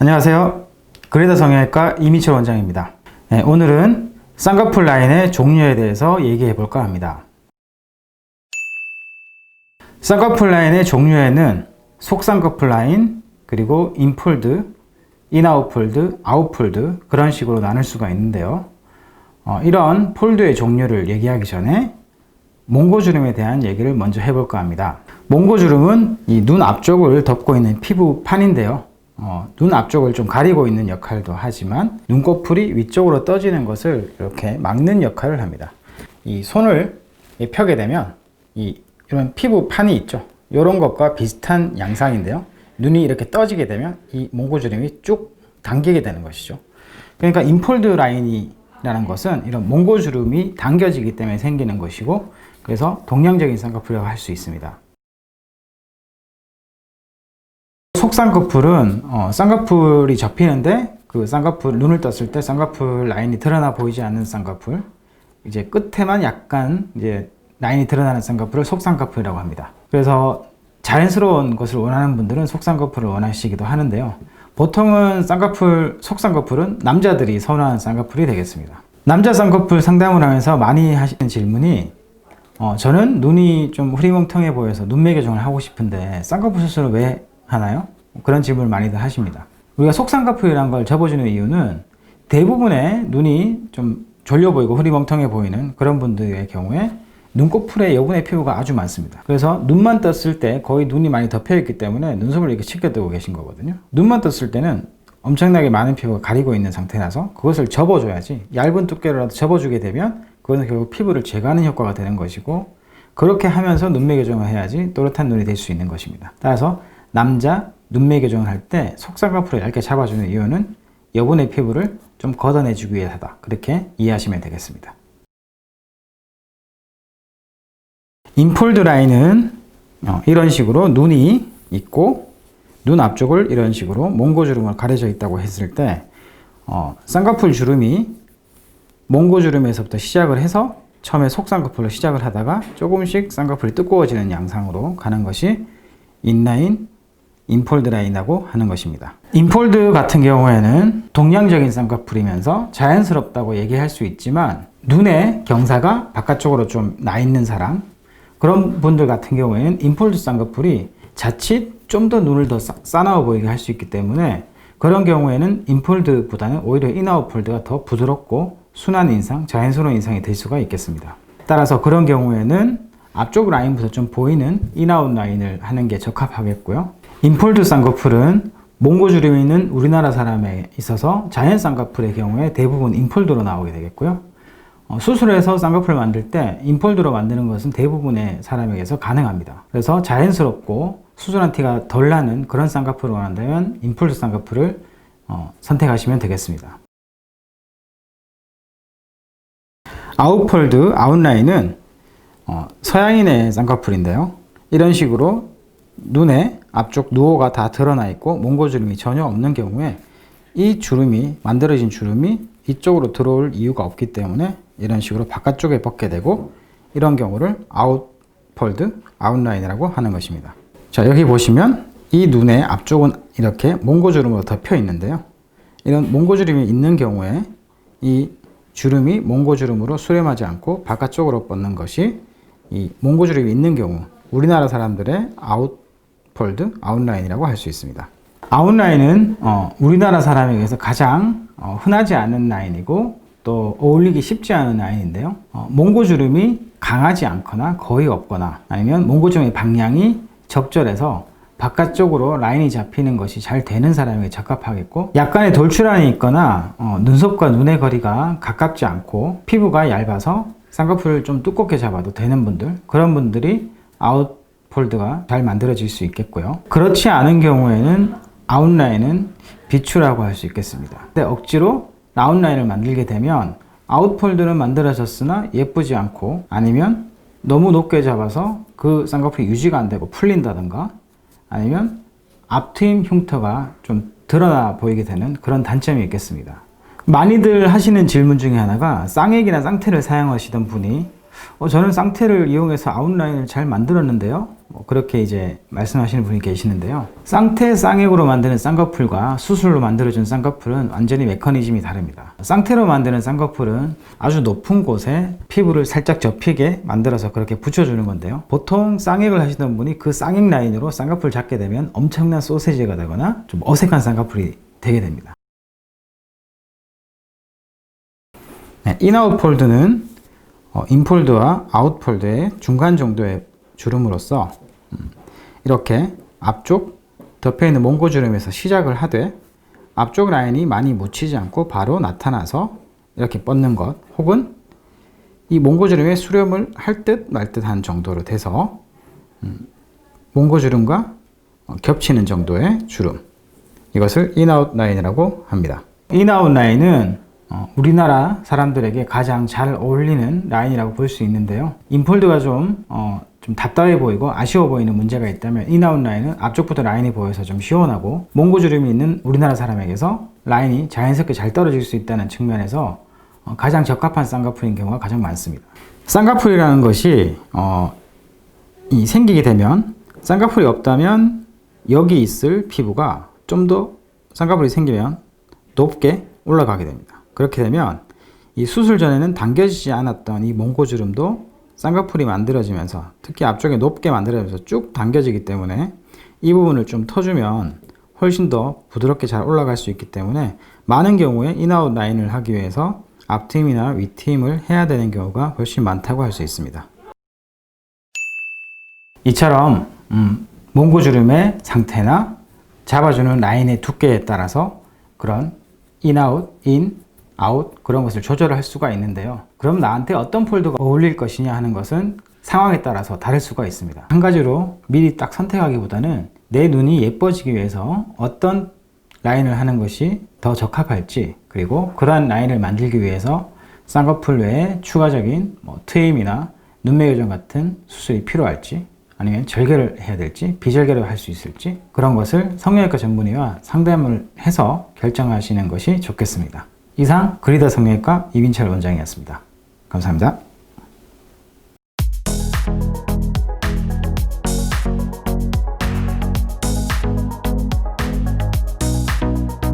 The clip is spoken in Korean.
안녕하세요. 그레다 성형외과 이민철 원장입니다. 오늘은 쌍꺼풀 라인의 종류에 대해서 얘기해 볼까 합니다. 쌍꺼풀 라인의 종류에는 속쌍꺼풀 라인, 그리고 인폴드, 인아웃폴드, 아웃폴드 그런 식으로 나눌 수가 있는데요. 이런 폴드의 종류를 얘기하기 전에 몽고주름에 대한 얘기를 먼저 해볼까 합니다. 몽고주름은 이 눈 앞쪽을 덮고 있는 피부판인데요. 눈 앞쪽을 좀 가리고 있는 역할도 하지만 눈꺼풀이 위쪽으로 떠지는 것을 이렇게 막는 역할을 합니다. 이 손을 펴게 되면 이런 피부판이 있죠. 이런 것과 비슷한 양상인데요. 눈이 이렇게 떠지게 되면 이 몽고주름이 쭉 당기게 되는 것이죠. 그러니까 인폴드 라인이라는 것은 이런 몽고주름이 당겨지기 때문에 생기는 것이고, 그래서 동양적인 쌍꺼풀이라고 할 수 있습니다. 속쌍꺼풀은 쌍꺼풀이 접히는데 그 쌍꺼풀 눈을 떴을 때 쌍꺼풀 라인이 드러나 보이지 않는 쌍꺼풀, 이제 끝에만 약간 이제 라인이 드러나는 쌍꺼풀을 속쌍꺼풀이라고 합니다. 그래서 자연스러운 것을 원하는 분들은 속쌍꺼풀을 원하시기도 하는데요. 보통은 속쌍꺼풀은 남자들이 선호하는 쌍꺼풀이 되겠습니다. 남자 쌍꺼풀 상담을 하면서 많이 하시는 질문이 저는 눈이 좀 흐리멍텅해 보여서 눈매 교정을 하고 싶은데 쌍꺼풀 수술을 왜 하나요? 그런 질문을 많이들 하십니다. 우리가 속쌍꺼풀이라는 걸 접어주는 이유는 대부분의 눈이 좀 졸려 보이고 흐리멍텅해 보이는 그런 분들의 경우에 눈꺼풀에 여분의 피부가 아주 많습니다. 그래서 눈만 떴을 때 거의 눈이 많이 덮여 있기 때문에 눈썹을 이렇게 치켜뜨고 계신 거거든요. 눈만 떴을 때는 엄청나게 많은 피부가 가리고 있는 상태라서 그것을 접어줘야지, 얇은 두께로라도 접어주게 되면 그것은 결국 피부를 제거하는 효과가 되는 것이고, 그렇게 하면서 눈매 교정을 해야지 또렷한 눈이 될 수 있는 것입니다. 따라서 남자 눈매 교정을 할 때 속쌍꺼풀을 얇게 잡아주는 이유는 여분의 피부를 좀 걷어내주기 위해서다, 그렇게 이해하시면 되겠습니다. 인폴드 라인은 이런 식으로 눈이 있고 눈 앞쪽을 이런 식으로 몽고주름을 가려져 있다고 했을 때 쌍꺼풀 주름이 몽고주름에서부터 시작을 해서 처음에 속쌍꺼풀로 시작을 하다가 조금씩 쌍꺼풀이 두꺼워지는 양상으로 가는 것이 인라인, 인폴드 라인이라고 하는 것입니다. 인폴드 같은 경우에는 동양적인 쌍꺼풀이면서 자연스럽다고 얘기할 수 있지만 눈의 경사가 바깥쪽으로 좀 나 있는 사람, 그런 분들 같은 경우에는 인폴드 쌍꺼풀이 자칫 좀 더 눈을 더 싸나워 보이게 할 수 있기 때문에 그런 경우에는 인폴드보다는 오히려 인아웃폴드가 더 부드럽고 순한 인상, 자연스러운 인상이 될 수가 있겠습니다. 따라서 그런 경우에는 앞쪽 라인부터 좀 보이는 인아웃 라인을 하는 게 적합하겠고요. 인폴드 쌍꺼풀은 몽고주름이 있는 우리나라 사람에 있어서 자연 쌍꺼풀의 경우에 대부분 인폴드로 나오게 되겠고요. 수술해서 쌍꺼풀을 만들 때 인폴드로 만드는 것은 대부분의 사람에게서 가능합니다. 그래서 자연스럽고 수술한 티가 덜 나는 그런 쌍꺼풀을 원한다면 인폴드 쌍꺼풀을 선택하시면 되겠습니다. 아웃폴드, 아웃라인은 서양인의 쌍꺼풀인데요. 이런 식으로 눈의 앞쪽 누오가 다 드러나 있고 몽고주름이 전혀 없는 경우에 이 주름이, 만들어진 주름이 이쪽으로 들어올 이유가 없기 때문에 이런 식으로 바깥쪽에 뻗게 되고, 이런 경우를 아웃폴드, 아웃라인이라고 하는 것입니다. 자, 여기 보시면 이 눈의 앞쪽은 이렇게 몽고주름으로 덮여 있는데요. 이런 몽고주름이 있는 경우에 이 주름이 몽고주름으로 수렴하지 않고 바깥쪽으로 뻗는 것이 이 몽고주름이 있는 경우 우리나라 사람들의 아웃폴드, 아웃라인이라고 할 수 있습니다. 아웃라인은 우리나라 사람에게서 가장 흔하지 않은 라인이고 또 어울리기 쉽지 않은 라인인데요. 몽고주름이 강하지 않거나 거의 없거나 아니면 몽고주름의 방향이 적절해서 바깥쪽으로 라인이 잡히는 것이 잘 되는 사람에게 적합하겠고, 약간의 돌출안이 있거나 눈썹과 눈의 거리가 가깝지 않고 피부가 얇아서 쌍꺼풀을 좀 두껍게 잡아도 되는 분들, 그런 분들이 아웃폴드가 잘 만들어질 수 있겠고요. 그렇지 않은 경우에는 아웃라인은 비추라고 할 수 있겠습니다. 근데 억지로 아웃라인을 만들게 되면 아웃폴드는 만들어졌으나 예쁘지 않고, 아니면 너무 높게 잡아서 그 쌍꺼풀이 유지가 안 되고 풀린다든가, 아니면 앞트임 흉터가 좀 드러나 보이게 되는 그런 단점이 있겠습니다. 많이들 하시는 질문 중에 하나가 쌍액이나 쌍테를 사용하시던 분이 저는 쌍테를 이용해서 아웃라인을 잘 만들었는데요, 그렇게 이제 말씀하시는 분이 계시는데요. 쌍태 쌍액으로 만드는 쌍꺼풀과 수술로 만들어준 쌍꺼풀은 완전히 메커니즘이 다릅니다. 쌍태로 만드는 쌍꺼풀은 아주 높은 곳에 피부를 살짝 접히게 만들어서 그렇게 붙여주는 건데요. 보통 쌍액을 하시던 분이 그 쌍액 라인으로 쌍꺼풀을 잡게 되면 엄청난 소세지가 되거나 좀 어색한 쌍꺼풀이 되게 됩니다. 네, 인아웃 폴드는 인폴드와 아웃폴드의 중간 정도의 주름으로서 이렇게 앞쪽 덮여있는 몽고주름에서 시작을 하되 앞쪽 라인이 많이 묻히지 않고 바로 나타나서 이렇게 뻗는 것, 혹은 이 몽고주름에 수렴을 할 듯 말 듯한 정도로 돼서 몽고주름과 겹치는 정도의 주름, 이것을 인아웃 라인이라고 합니다. 인아웃 라인은 우리나라 사람들에게 가장 잘 어울리는 라인이라고 볼 수 있는데요. 인폴드가 좀 답답해 보이고 아쉬워 보이는 문제가 있다면 인아웃 라인은 앞쪽부터 라인이 보여서 좀 시원하고 몽고주름이 있는 우리나라 사람에게서 라인이 자연스럽게 잘 떨어질 수 있다는 측면에서 가장 적합한 쌍꺼풀인 경우가 가장 많습니다. 쌍꺼풀이라는 것이 생기게 되면 쌍꺼풀이 없다면 여기 있을 피부가 좀 더 쌍꺼풀이 생기면 높게 올라가게 됩니다. 그렇게 되면 이 수술 전에는 당겨지지 않았던 이 몽고주름도 쌍꺼풀이 만들어지면서, 특히 앞쪽에 높게 만들어지면서 쭉 당겨지기 때문에 이 부분을 좀 터주면 훨씬 더 부드럽게 잘 올라갈 수 있기 때문에 많은 경우에 인아웃 라인을 하기 위해서 앞트임이나 윗트임을 해야 되는 경우가 훨씬 많다고 할 수 있습니다. 이처럼 몽고주름의 상태나 잡아주는 라인의 두께에 따라서 그런 인아웃, 인, 아웃 그런 것을 조절할 수가 있는데요. 그럼 나한테 어떤 폴드가 어울릴 것이냐 하는 것은 상황에 따라서 다를 수가 있습니다. 한 가지로 미리 딱 선택하기보다는 내 눈이 예뻐지기 위해서 어떤 라인을 하는 것이 더 적합할지, 그리고 그러한 라인을 만들기 위해서 쌍꺼풀 외에 추가적인 트임이나 눈매 교정 같은 수술이 필요할지, 아니면 절개를 해야 될지 비절개를 할 수 있을지, 그런 것을 성형외과 전문의와 상담을 해서 결정하시는 것이 좋겠습니다. 이상 그리다 성형외과 이민철 원장이었습니다. 감사합니다.